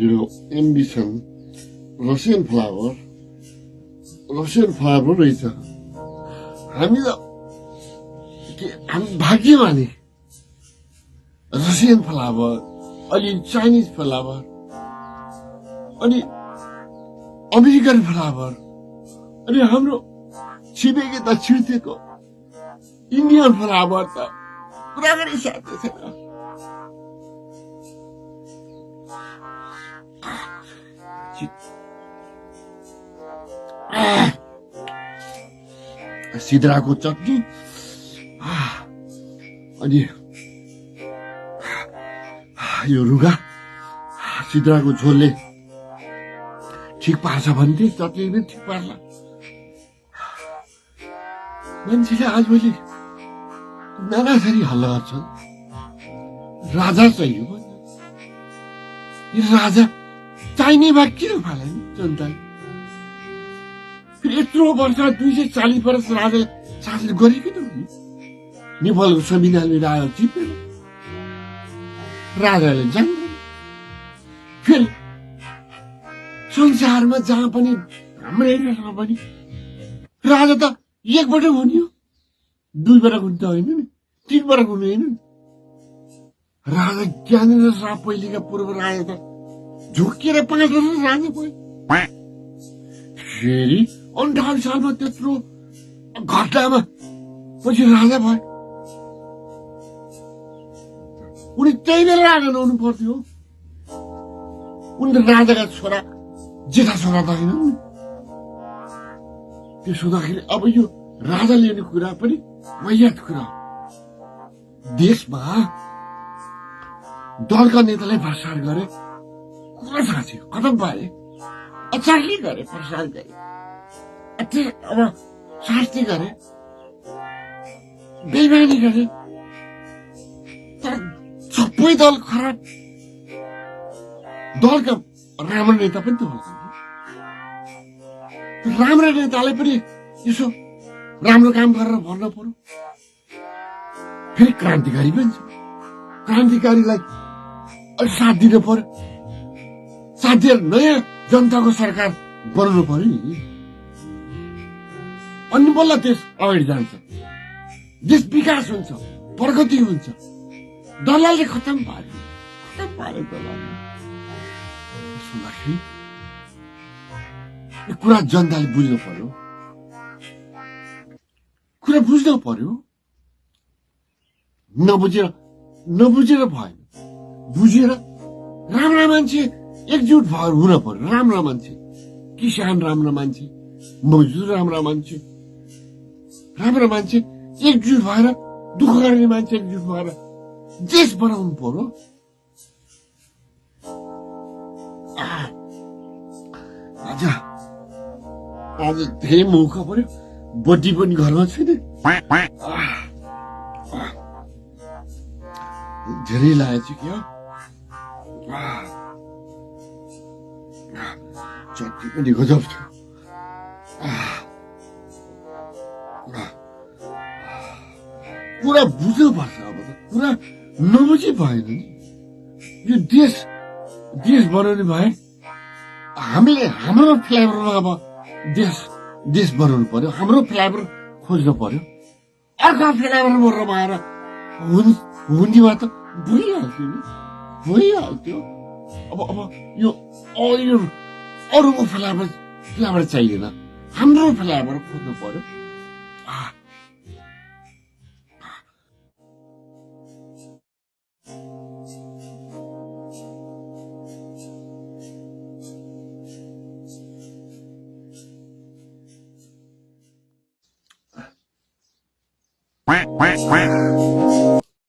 ambition, Russian flower रहेछ हामी त हामी भाग्यमानी रसियन फ्लावर अनि चाइनिज फ्लावर अनि अमेरिकन फ्लावर अनि हाम्रो छिमेकी दक्षिणको इन्डियन फ्लावर त कुरा गरी साध्य छैन सिद्राको चटनी अनि यो रुगा सिद्राको झोलले ठिक पार्छ भने चटनी पनि ठिक पार्ला मान्छेले आजभोलि नाना थरी हल्ला गर्छन् राजा चाहियो यो राजा चाहिने भए किन फाले जनताले फेरि यत्रो वर्ष 240 वर्ष राजा शासन गरेको त नेपालको संविधानले राजा जितेन राजाले जान्दैन फेरि संसारमा जहाँ पनि हाम्रो एरियामा पनि राजा त एकबाट हुने हो दुईबाट हुने त होइन नि तीनबाट हुने होइन नि राजा ज्ञानेन्द्र शाह पहिलेका पूर्व राजा त झुकेर 5 वर्ष राजा भयो फेरि 58 सालमा त्यत्रो घटनामा पछि राजा भयो उनी त्यही बेला राजा नहुनु पर्थ्यो उनी त राजाका छोरा जेठा छोरा त होइन नि त्यसो हुँदाखेरि अब यो राजा ल्याउने कुरा पनि वाहियात कुरा देशमा दलका नेतालाई भ्रष्टाचार गरे कुरा साँच्यो खतम पारे अचारले गरे प्रसाद गरे अब शास्ति गरे बेइमानी गरे तर सबै दल खराब दलका राम्रो नेता पनि त हुन्छ राम्रो नेताले पनि यसो राम्रो काम गरेर भन्न पर्यो फेरि क्रान्तिकारी पनि छ क्रान्तिकारीलाई अलिक साथ दिनु पर्यो साथ दिएर नयाँ जनताको सरकार बनाउनु पर्यो नि अनि बल्ल देश अगाडि जान्छ देश विकास हुन्छ प्रगति हुन्छ दलालले खतम पार्यो दलालले यो कुरा जनताले बुझ्नु पर्यो नबुझेर भएन बुझेर राम्रा मान्छे एकजुट भएर हुन पर्यो राम्रा मान्छे किसान राम्रा मान्छे मजदुर राम्रा मान्छे एकजुट भएर दुःख गर्ने मान्छे एकजुट भएर देश बनाउनु पर्यो आज धेरै मौका पर्यो बड्डी पनि घरमा छैन धेरै लागेको छ कि चट्नी पनि गजब थियो कुरा बुझ्नु पर्छ अब त कुरा नबुझी भएन नि यो देश बनाउने भए हामीले हाम्रो फ्लेभरमा अब देश बनाउनु पर्यो हाम्रो फ्लेभर खोज्नु पर्यो अर्को फ्लेभरमा रमाएर हुनेमा त भइहाल्थ्यो अब यो अरूको फ्लेभर चाहिएन हाम्रो फ्लेभर खोज्नु पर्यो Quack, quack, quack.